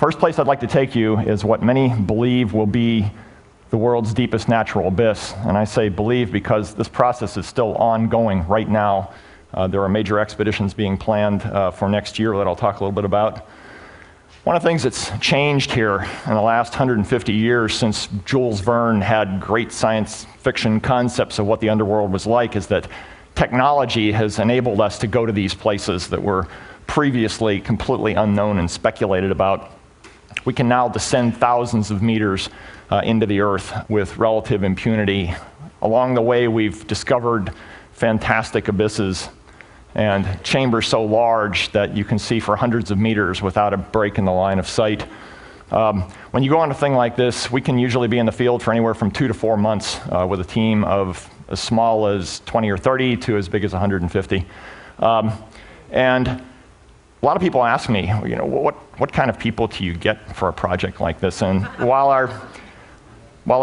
First place I'd like to take you is what many believe will be the world's deepest natural abyss. And I say believe because this process is still ongoing right now. There are major expeditions being planned for next year that I'll talk a little bit about. One of the things that's changed here in the last 150 years since Jules Verne had great science fiction concepts of what the underworld was like is that technology has enabled us to go to these places that were previously completely unknown and speculated about. We can now descend thousands of meters into the earth with relative impunity. Along the way, we've discovered fantastic abysses and chambers so large that you can see for hundreds of meters without a break in the line of sight. When you go on a thing like this, we can usually be in the field for anywhere from 2 to 4 months with a team of as small as 20 or 30 to as big as 150. And a lot of people ask me, what kind of people do you get for a project like this? And while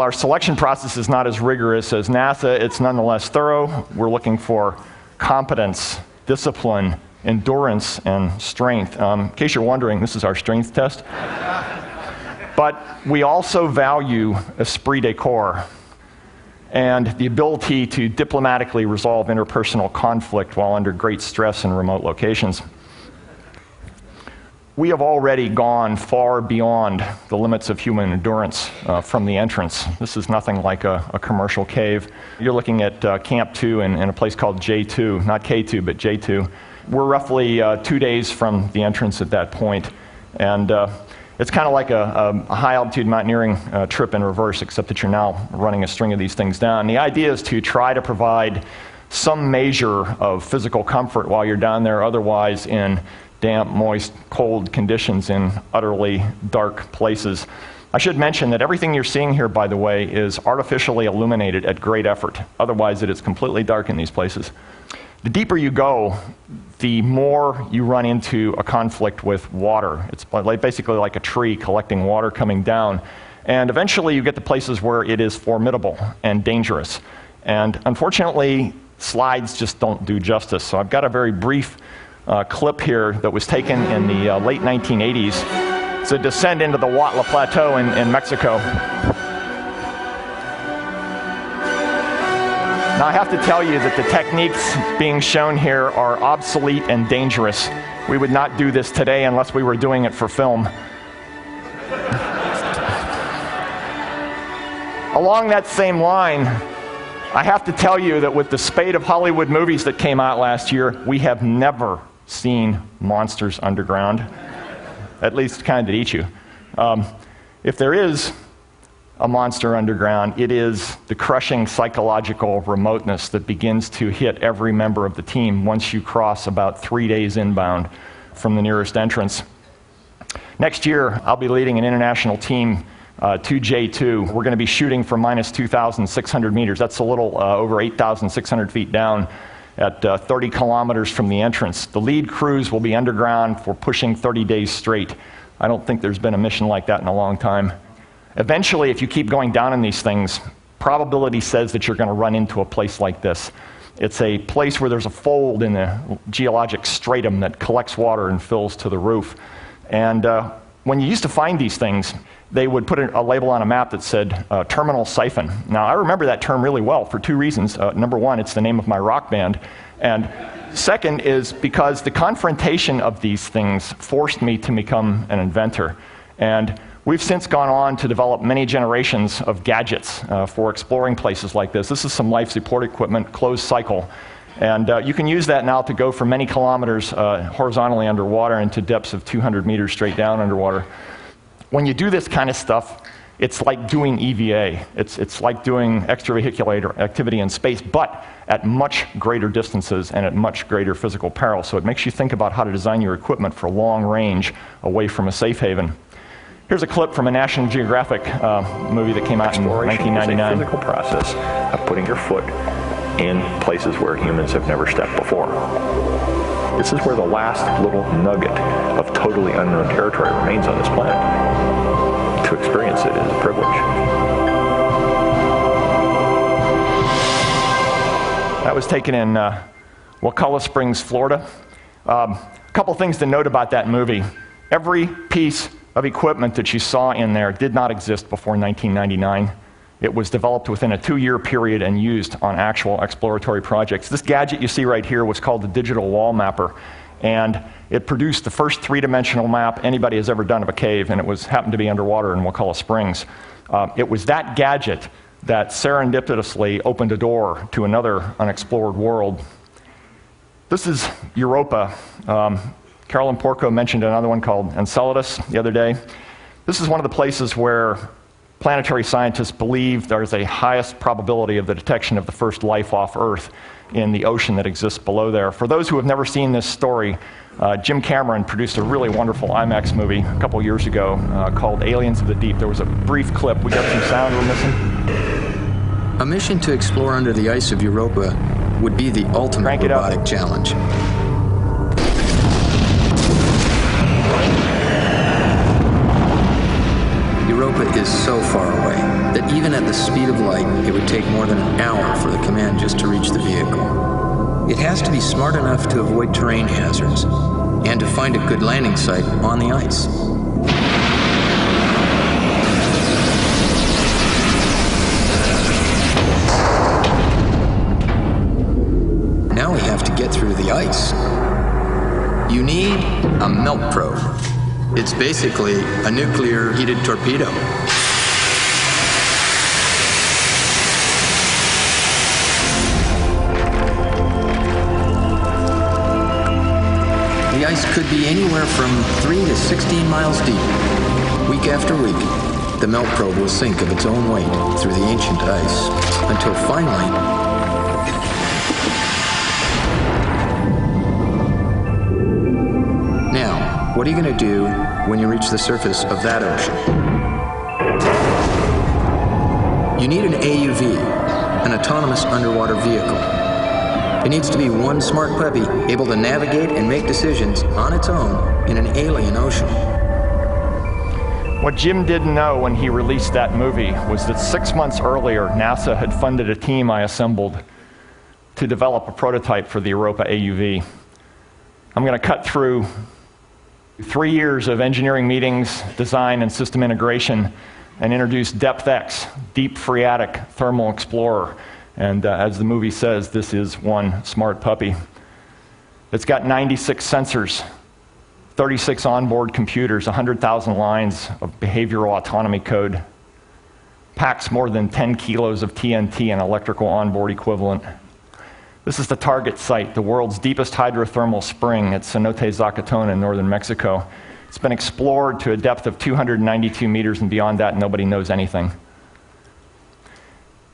our selection process is not as rigorous as NASA, it's nonetheless thorough. We're looking for competence, discipline, endurance, and strength. In case you're wondering, this is our strength test. But we also value esprit de corps and the ability to diplomatically resolve interpersonal conflict while under great stress in remote locations. We have already gone far beyond the limits of human endurance from the entrance. This is nothing like a commercial cave. You're looking at Camp 2 in a place called J2, not K2, but J2. We're roughly 2 days from the entrance at that point. And it's kind of like a high-altitude mountaineering trip in reverse, except that you're now running a string of these things down. The idea is to try to provide some measure of physical comfort while you're down there, otherwise in damp, moist, cold conditions in utterly dark places. I should mention that everything you're seeing here, by the way, is artificially illuminated at great effort. Otherwise, it is completely dark in these places. The deeper you go, the more you run into a conflict with water. It's basically like a tree collecting water coming down. And eventually, you get to places where it is formidable and dangerous. And unfortunately, slides just don't do justice. So I've got a very brief clip here that was taken in the late 1980s. It's a descent into the Huautla Plateau in Mexico. Now I have to tell you that the techniques being shown here are obsolete and dangerous. We would not do this today unless we were doing it for film. Along that same line, I have to tell you that with the spate of Hollywood movies that came out last year, we have never seen monsters underground, at least kind that eat you. If there is a monster underground, it is the crushing psychological remoteness that begins to hit every member of the team once you cross about 3 days inbound from the nearest entrance. Next year, I'll be leading an international team to J2. We're going to be shooting from minus 2,600 meters. That's a little over 8,600 feet down at 30 kilometers from the entrance. The lead crews will be underground for pushing 30 days straight. I don't think there's been a mission like that in a long time. Eventually, if you keep going down in these things, probability says that you're going to run into a place like this. It's a place where there's a fold in the geologic stratum that collects water and fills to the roof. And when you used to find these things, they would put a label on a map that said terminal siphon. Now, I remember that term really well for two reasons. Number one, it's the name of my rock band. And second is because the confrontation of these things forced me to become an inventor. And we've since gone on to develop many generations of gadgets for exploring places like this. This is some life support equipment, closed cycle. And you can use that now to go for many kilometers horizontally underwater into depths of 200 meters straight down underwater. When you do this kind of stuff, it's like doing EVA. It's like doing extravehicular activity in space, but at much greater distances and at much greater physical peril. So it makes you think about how to design your equipment for long range away from a safe haven. Here's a clip from a National Geographic movie that came out in 1999. Exploration is a physical process of putting your foot in places where humans have never stepped before. This is where the last little nugget of totally unknown territory remains on this planet. To experience it is a privilege. That was taken in Wakulla Springs, Florida. A couple things to note about that movie. Every piece of equipment that you saw in there did not exist before 1999. It was developed within a 2-year period and used on actual exploratory projects. This gadget you see right here was called the Digital Wall Mapper, and it produced the first 3-dimensional map anybody has ever done of a cave, and it happened to be underwater in Wakulla Springs. It was that gadget that serendipitously opened a door to another unexplored world. This is Europa. Carolyn Porco mentioned another one called Enceladus the other day. This is one of the places where planetary scientists believe there's a highest probability of the detection of the first life off Earth in the ocean that exists below there. For those who have never seen this story, Jim Cameron produced a really wonderful IMAX movie a couple years ago called Aliens of the Deep. There was a brief clip. We got some sound we're missing. A mission to explore under the ice of Europa would be the ultimate robotic challenge. Europa is so far away that even at the speed of light, it would take more than an hour for the command just to reach the vehicle. It has to be smart enough to avoid terrain hazards and to find a good landing site on the ice. Now we have to get through the ice. You need a melt probe. It's basically a nuclear heated torpedo. The ice could be anywhere from 3 to 16 miles deep. Week after week, the melt probe will sink of its own weight through the ancient ice until finally, what are you going to do when you reach the surface of that ocean? You need an AUV, an autonomous underwater vehicle. It needs to be one smart puppy able to navigate and make decisions on its own in an alien ocean. What Jim didn't know when he released that movie was that 6 months earlier, NASA had funded a team I assembled to develop a prototype for the Europa AUV. I'm going to cut through 3 years of engineering meetings, design, and system integration, and introduce DepthX, Deep Phreatic Thermal Explorer. And as the movie says, this is one smart puppy. It's got 96 sensors, 36 onboard computers, 100,000 lines of behavioral autonomy code, packs more than 10 kilos of TNT and electrical onboard equivalent. This is the target site, the world's deepest hydrothermal spring at Cenote Zacatón in northern Mexico. It's been explored to a depth of 292 meters, and beyond that, nobody knows anything.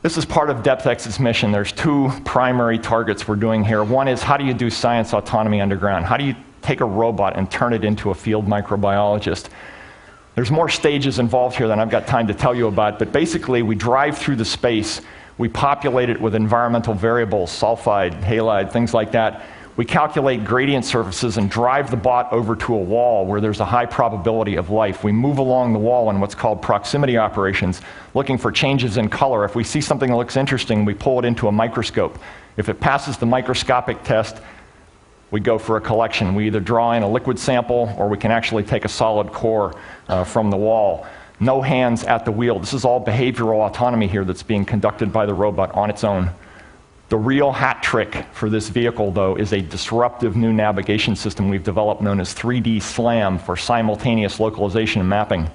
This is part of DepthX's mission. There's 2 primary targets we're doing here. One is, how do you do science autonomy underground? How do you take a robot and turn it into a field microbiologist? There's more stages involved here than I've got time to tell you about, but basically we drive through the space. We populate it with environmental variables, sulfide, halide, things like that. We calculate gradient surfaces and drive the bot over to a wall where there's a high probability of life. We move along the wall in what's called proximity operations, looking for changes in color. If we see something that looks interesting, we pull it into a microscope. If it passes the microscopic test, we go for a collection. We either draw in a liquid sample, or we can actually take a solid core from the wall. No hands at the wheel. This is all behavioral autonomy here that's being conducted by the robot on its own. The real hat trick for this vehicle, though, is a disruptive new navigation system we've developed known as 3D SLAM for simultaneous localization and mapping.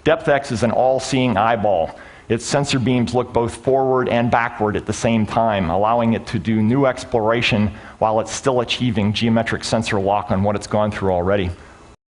DepthX is an all-seeing eyeball. Its sensor beams look both forward and backward at the same time, allowing it to do new exploration while it's still achieving geometric sensor lock on what it's gone through already.